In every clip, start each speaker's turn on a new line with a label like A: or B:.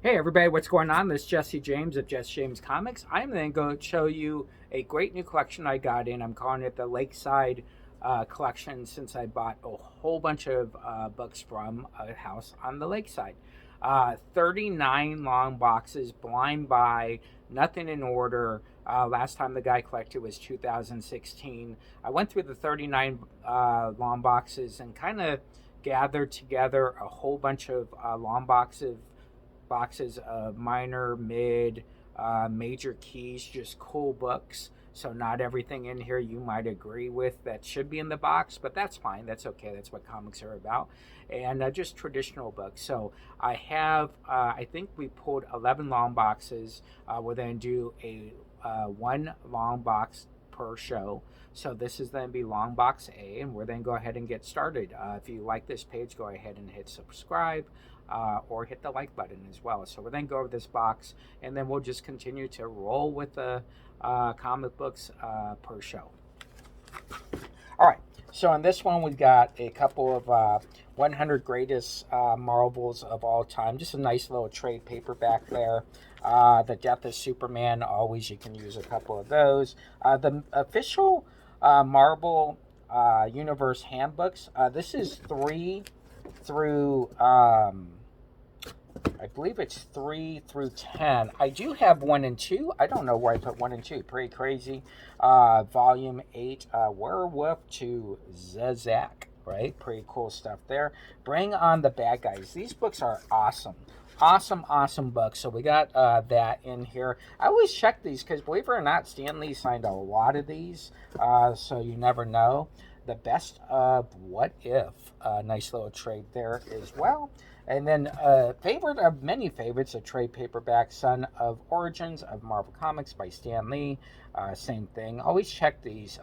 A: Hey everybody, what's going on? This is Jesse James of Jesse James Comics. I'm going to go show you a great new collection I got in. I'm calling it the Lakeside Collection since I bought a whole bunch of books from a house on the lakeside. 39 long boxes, blind buy, nothing in order. Last time the guy collected was 2016. I went through the 39 long boxes and kind of gathered together a whole bunch of long boxes of minor, mid, major keys, just cool books. So not everything in here you might agree with that should be in the box, but that's fine. That's okay. That's what comics are about. And just traditional books. So I have, I think we pulled 11 long boxes. We're going to do a one long box per show. So this is going to be long box A, and we're going to go ahead and get started. If you like this page, go ahead and hit subscribe. Or hit the like button as well. So we're then go over this box, and then we'll just continue to roll with the comic books per show. All right. So in this one, we've got a couple of 100 greatest Marvels of all time. Just a nice little trade paperback there. The Death of Superman. Always, you can use a couple of those. The official Marvel Universe handbooks. This is 3 through I believe it's 3 through 10. I do have 1 and 2. I don't know where I put 1 and 2. Pretty crazy. Volume 8, Werewolf to Zazak. Right? Pretty cool stuff there. Bring on the Bad Guys. These books are awesome. Awesome books. So we got that in here. I always check these because, believe it or not, Stan Lee signed a lot of these. So you never know. The Best of What If. Nice little trade there as well. And then favorite of many favorites, a trade paperback, Son of Origins of Marvel Comics by Stan Lee. Same thing. Always check these.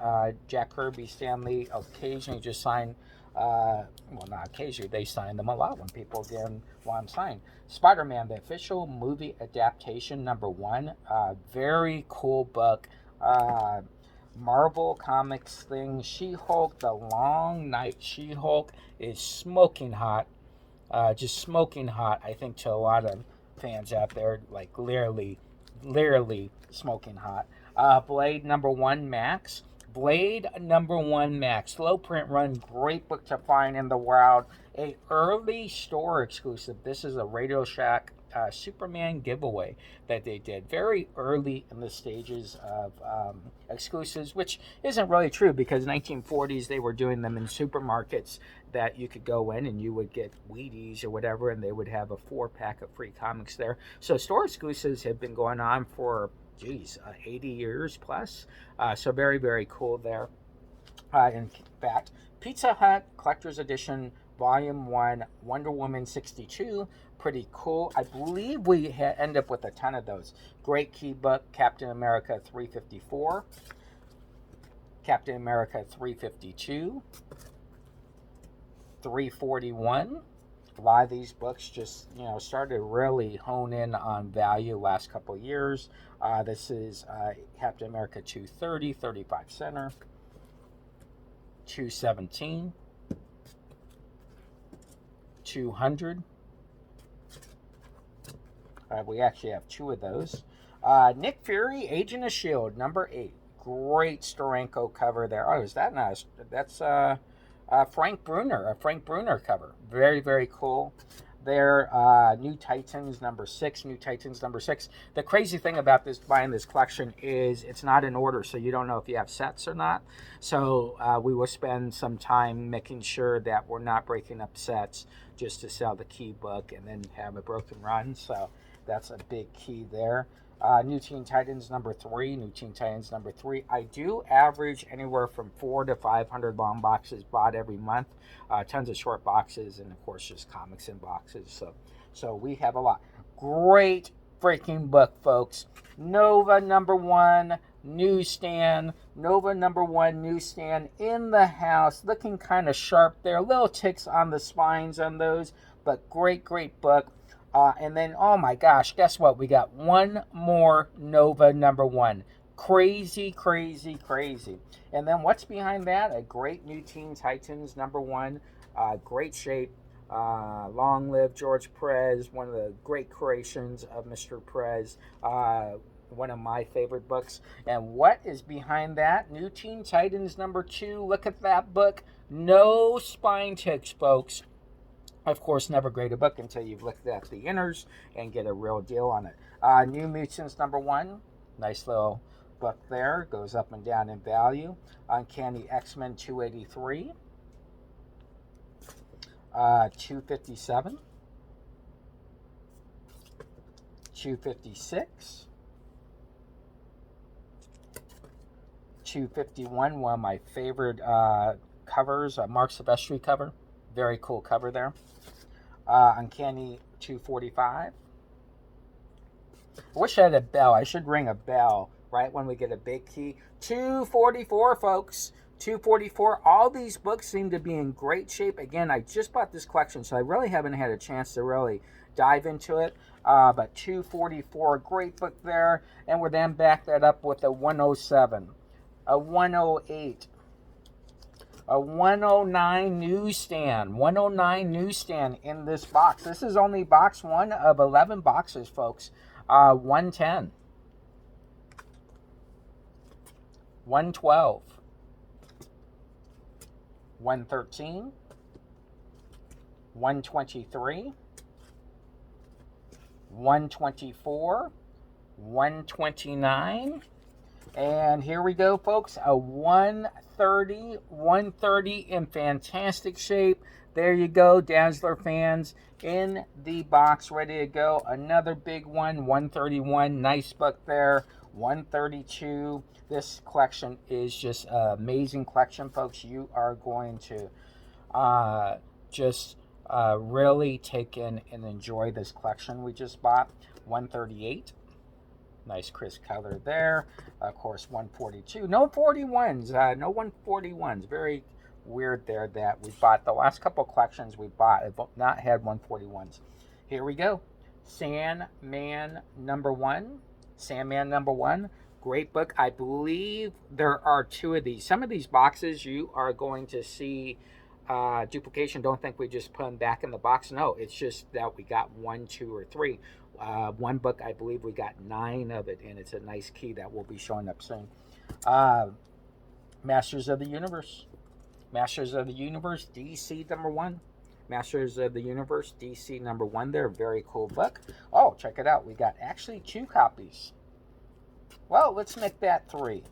A: Jack Kirby, Stan Lee occasionally just sign, well, not occasionally, they sign them a lot when people again want them signed. Spider-Man, the official movie adaptation, #1. Very cool book. Marvel Comics thing. She-Hulk, The Long Night. She-Hulk is smoking hot. Just smoking hot, I think, to a lot of fans out there, like literally smoking hot. Blade #1 Max. Blade #1 Max. Slow print run, great book to find in the wild. A early store exclusive. This is a Radio Shack Superman giveaway that they did very early in the stages of exclusives, which isn't really true because 1940s they were doing them in supermarkets that you could go in and you would get Wheaties or whatever, and they would have a 4-pack of free comics there. So store exclusives have been going on for 80 years plus. So very cool there. In fact, Pizza Hut Collector's Edition Volume 1 Wonder Woman 62. Pretty cool. I believe we end up with a ton of those. Great key book, Captain America 354. Captain America 352. 341. A lot of these books just, started to really hone in on value last couple of years. This is Captain America 230, 35 center. 217. 200. We actually have 2 of those. Nick Fury, Agent of S.H.I.E.L.D., #8. Great Steranko cover there. Oh, is that nice? That's Frank Bruner, a Frank Bruner cover. Very cool. There, New Titans #6. New Titans #6. The crazy thing about buying this collection is it's not in order, so you don't know if you have sets or not. So we will spend some time making sure that we're not breaking up sets just to sell the key book and then have a broken run. So that's a big key there. New Teen Titans #3. New Teen Titans #3. I do average anywhere from 400 to 500 long boxes bought every month. Tons of short boxes, and of course just comics in boxes. So we have a lot. Great freaking book, folks. Nova #1 newsstand. Nova #1 newsstand in the house. Looking kind of sharp there. Little ticks on the spines on those, but great book. And then, oh my gosh, guess what? We got one more Nova #1. Crazy. And then what's behind that? A great New Teen Titans #1. Great shape. Long live George Perez, one of the great creations of Mr. Perez. One of my favorite books. And what is behind that? New Teen Titans #2. Look at that book. No spine ticks, folks. Of course, never grade a book until you've looked at the inners and get a real deal on it. New Mutants #1. Nice little book there. Goes up and down in value. Uncanny X-Men 283. 257. 256. 251, one of my favorite covers, Mark Silvestri cover. Very cool cover there. Uncanny 245. I wish I had a bell. I should ring a bell right when we get a big key. 244, folks. 244. All these books seem to be in great shape. Again, I just bought this collection, so I really haven't had a chance to really dive into it. But 244, great book there. And we're then back that up with a 107, a 108, a 109 newsstand. 109 newsstand in this box. This is only box 1 of 11 boxes, folks. 110, 112, 113, 123, 124, 129, and here we go, folks, a 130, 130 in fantastic shape. There you go, Dazzler fans, in the box, ready to go. Another big one, 131, nice book there. 132. This collection is just an amazing collection, folks. You are going to just really take in and enjoy this collection we just bought. 138. Nice crisp color there. Of course, 142. No 41s. No 141s. Very weird there that we bought. The last couple collections we bought have not had 141s. Here we go. Sandman #1. Sandman #1. Great book. I believe there are 2 of these. Some of these boxes you are going to see duplication. Don't think we just put them back in the box. No, it's just that we got 1, 2, or 3. One book, I believe we got 9 of it, and it's a nice key that will be showing up soon. Masters of the Universe. Masters of the Universe, DC #1. Masters of the Universe, DC #1 there. Very cool book. Oh, check it out. We got actually 2 copies. Well, let's make that 3.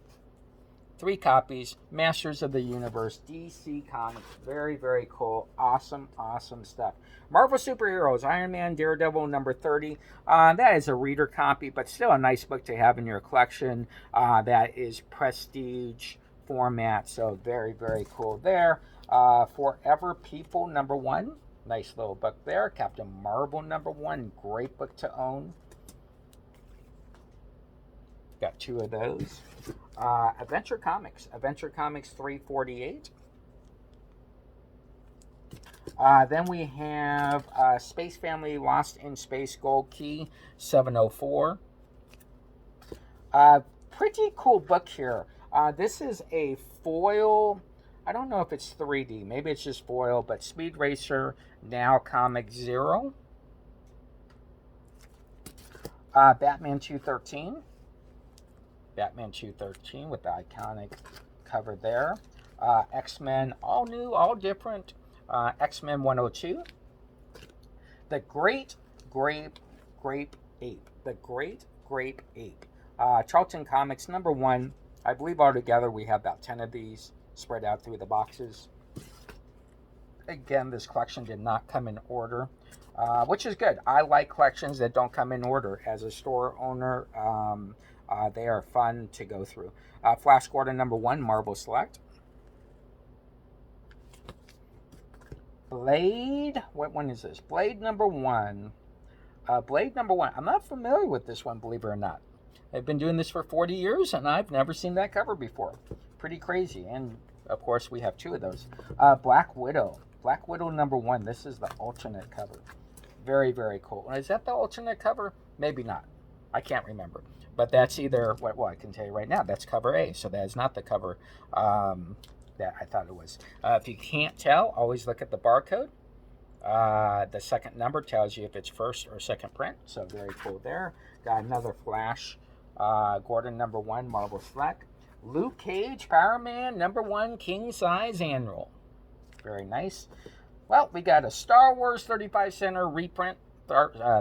A: 3 copies. Masters of the Universe, DC Comics. Very, very cool. Awesome, awesome stuff. Marvel Superheroes, Iron Man, Daredevil #30. That is a reader copy, but still a nice book to have in your collection. That is prestige format, so very, very cool there. Forever People #1. Nice little book there. Captain Marvel #1. Great book to own. Got 2 of those. Adventure Comics 348. Then we have Space Family Lost in Space Gold Key 704. Pretty cool book here. This is a foil. I don't know if it's 3D. Maybe it's just foil, but Speed Racer Now Comic 0. Batman 213. Batman 213 with the iconic cover there. X-Men, all new, all different. X-Men 102. The Great Grape Ape. The Great Grape Ape. Charlton Comics #1. I believe altogether we have about 10 of these spread out through the boxes. Again, this collection did not come in order, which is good. I like collections that don't come in order. As a store owner, they are fun to go through. Flash Gordon #1, Marvel Select. Blade, what one is this? Blade #1. Blade #1. I'm not familiar with this one, believe it or not. I've been doing this for 40 years, and I've never seen that cover before. Pretty crazy. And, of course, we have 2 of those. Black Widow. Black Widow #1. This is the alternate cover. Very, very cool. Is that the alternate cover? Maybe not. I can't remember. But that's either, well, I can tell you right now, that's cover A. So that is not the cover that I thought it was. If you can't tell, always look at the barcode. The second number tells you if it's first or second print, so very cool there. Got another Flash, Gordon #1, Marvel Select. Luke Cage, Power Man #1, King Size Annual. Very nice. Well, we got a Star Wars 35 center reprint.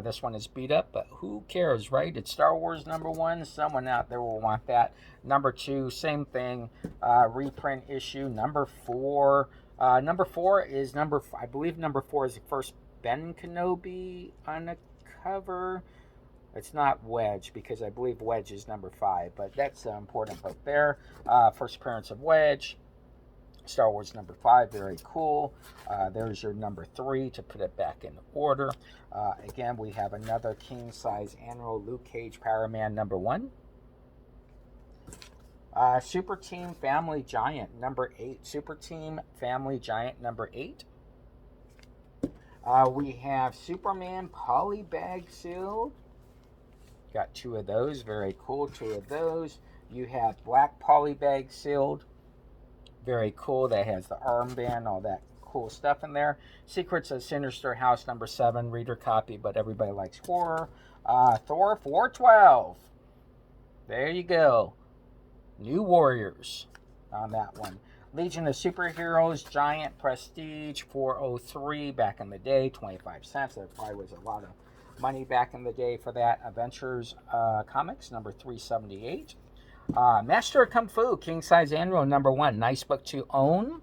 A: This one is beat up, but who cares, right? It's Star Wars #1. Someone out there will want that. #2, same thing. Reprint issue. #4. #4 is I believe #4 is the first Ben Kenobi on the cover. It's not Wedge, because I believe Wedge is #5, but that's an important book there. First appearance of Wedge. Star Wars #5, very cool. There's your #3 to put it back in order. Again, we have another king size annual Luke Cage Power Man #1. Super Team Family Giant #8. Super Team Family Giant #8. We have Superman Polybag Sealed. Got 2 of those, very cool. 2 of those. You have Black Polybag Sealed. Very cool. That has the armband, all that cool stuff in there. Secrets of Sinister House #7, reader copy, but everybody likes horror. Thor 412. There you go. New Warriors on that one. Legion of Superheroes, Giant Prestige 403 back in the day, 25 cents. There probably was a lot of money back in the day for that. Adventures Comics #378. Master of Kung Fu, King Size Annual #1. Nice book to own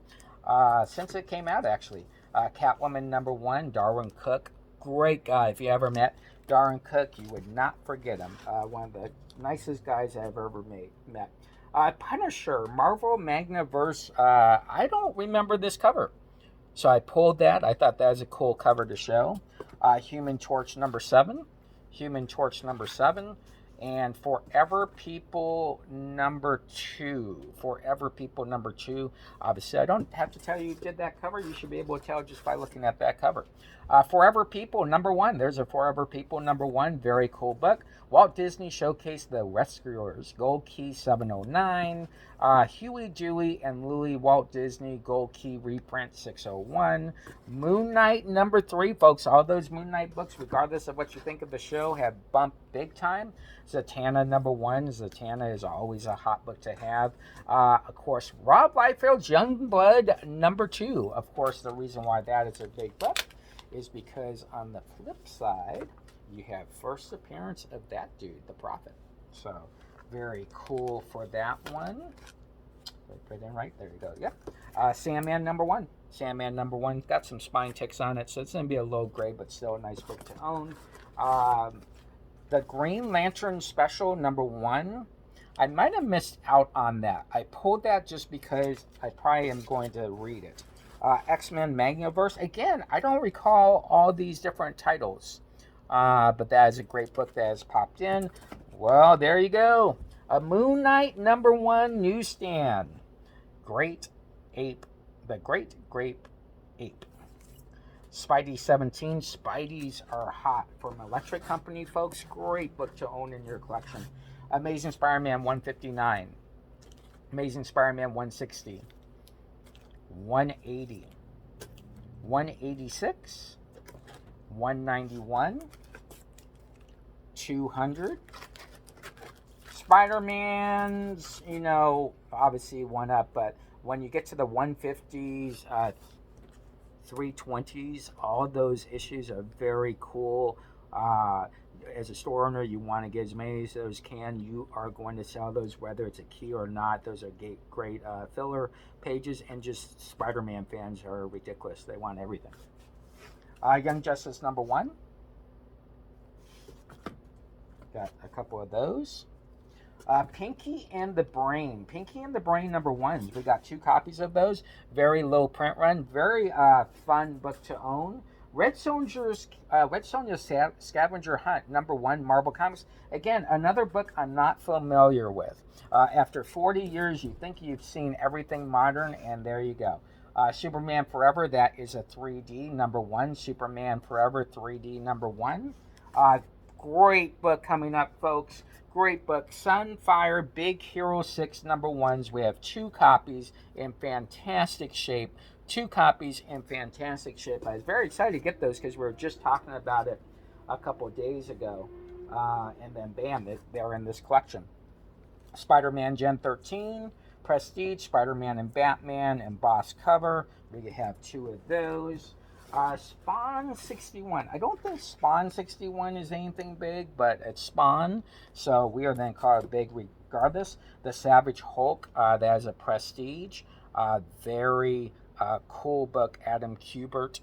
A: since it came out, actually. Catwoman #1, Darwin Cook. Great guy. If you ever met Darwin Cook, you would not forget him. One of the nicest guys I've ever met. Punisher, Marvel Magnaverse. I don't remember this cover, so I pulled that. I thought that was a cool cover to show. Human Torch #7. Human Torch #7. And Forever People #2. Forever People #2. Obviously, I don't have to tell you did that cover. You should be able to tell just by looking at that cover. Forever People #1. There's a Forever People #1. Very cool book. Walt Disney Showcase The Rescuers. Gold Key 709. Huey, Dewey, and Louie Walt Disney Gold Key reprint 601. Moon Knight #3, folks. All those Moon Knight books, regardless of what you think of the show, have bumped big time. Zatanna #1. Zatanna is always a hot book to have. Of course, Rob Liefeld's Youngblood #2. Of course, the reason why that is a big book is because on the flip side, you have first appearance of that dude, the Prophet. So, very cool for that one. Put it in right there. You go. Yep. Sandman #1. Sandman #1 got some spine ticks on it, so it's gonna be a low grade, but still a nice book to own. The Green Lantern Special #1. I might have missed out on that. I pulled that just because I probably am going to read it. X-Men Magnaverse. Again, I don't recall all these different titles, but that is a great book that has popped in. Well, there you go. A Moon Knight #1 newsstand. Great Ape. The Great Grape Ape. Spidey 17. Spideys are hot from Electric Company, folks. Great book to own in your collection. Amazing Spider-Man 159. Amazing Spider-Man 160. 180. 186. 191. 200. Spider-Man's, obviously one up, but when you get to the 150s, 320s, all those issues are very cool. As a store owner, you want to get as many as those can. You are going to sell those whether it's a key or not. Those are great filler pages, and just Spider-Man fans are ridiculous. They want everything. Young Justice #1. Got a couple of those. Pinky and the Brain. Pinky and the Brain #1s. We got 2 copies of those. Very low print run. Very fun book to own. Red Sonja's Scavenger Hunt #1, Marvel Comics. Again, another book I'm not familiar with. After 40 years, you think you've seen everything modern, and there you go. Superman Forever, that is a 3D #1. Superman Forever 3D #1. Great book coming up, folks. Great book. Sunfire Big Hero 6 #1s. We have 2 copies in fantastic shape. 2 copies in fantastic shape. I was very excited to get those because we were just talking about it a couple of days ago. And then bam, they're in this collection. Spider-Man Gen 13, Prestige, Spider-Man and Batman, embossed cover. We have 2 of those. Spawn 61. I don't think Spawn 61 is anything big, but it's Spawn, so we are then called big regardless. The Savage Hulk, that is a Prestige. Very cool book, Adam Kubert.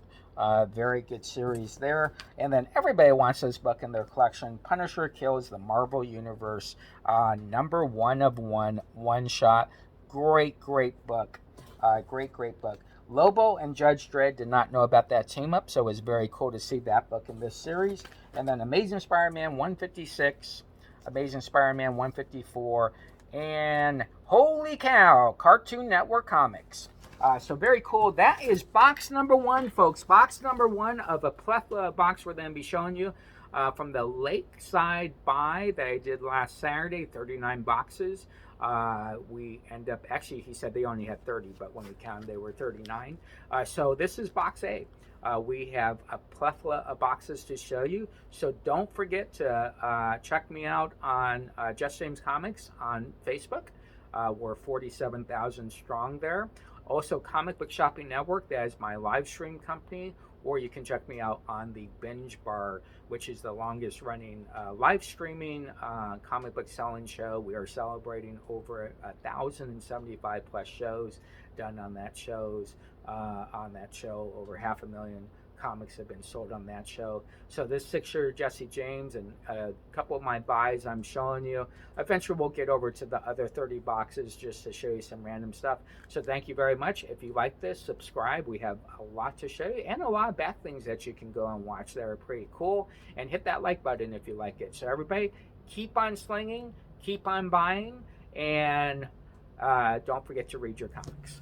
A: Very good series there. And then everybody wants this book in their collection. Punisher Kills the Marvel Universe, number 1 of 1 shot. Great book. Great book. Lobo and Judge Dredd did not know about that team up, so it was very cool to see that book in this series. And then Amazing Spider-Man 156, Amazing Spider-Man 154, and holy cow, Cartoon Network Comics. So very cool. That is box number 1, folks. Box number 1 of a plethora of box we're going to be showing you from the Lakeside buy that I did last Saturday, 39 boxes. We end up, actually, he said they only had 30, but when we counted, they were 39. So this is box A. We have a plethora of boxes to show you. So don't forget to check me out on Just James Comics on Facebook. We're 47,000 strong there. Also, Comic Book Shopping Network, that is my live stream company, or you can check me out on the Binge Bar, which is the longest running live streaming comic book selling show. We are celebrating over 1,075 plus shows done on that show. Over 500,000 comics have been sold on that show. So this 6-year Jesse James and a couple of my buys I'm showing you. Eventually we'll get over to the other 30 boxes just to show you some random stuff. So thank you very much. If you like this, subscribe. We have a lot to show you and a lot of back things that you can go and watch that are pretty cool. And hit that like button if you like it. So everybody, keep on slinging, keep on buying, and don't forget to read your comics.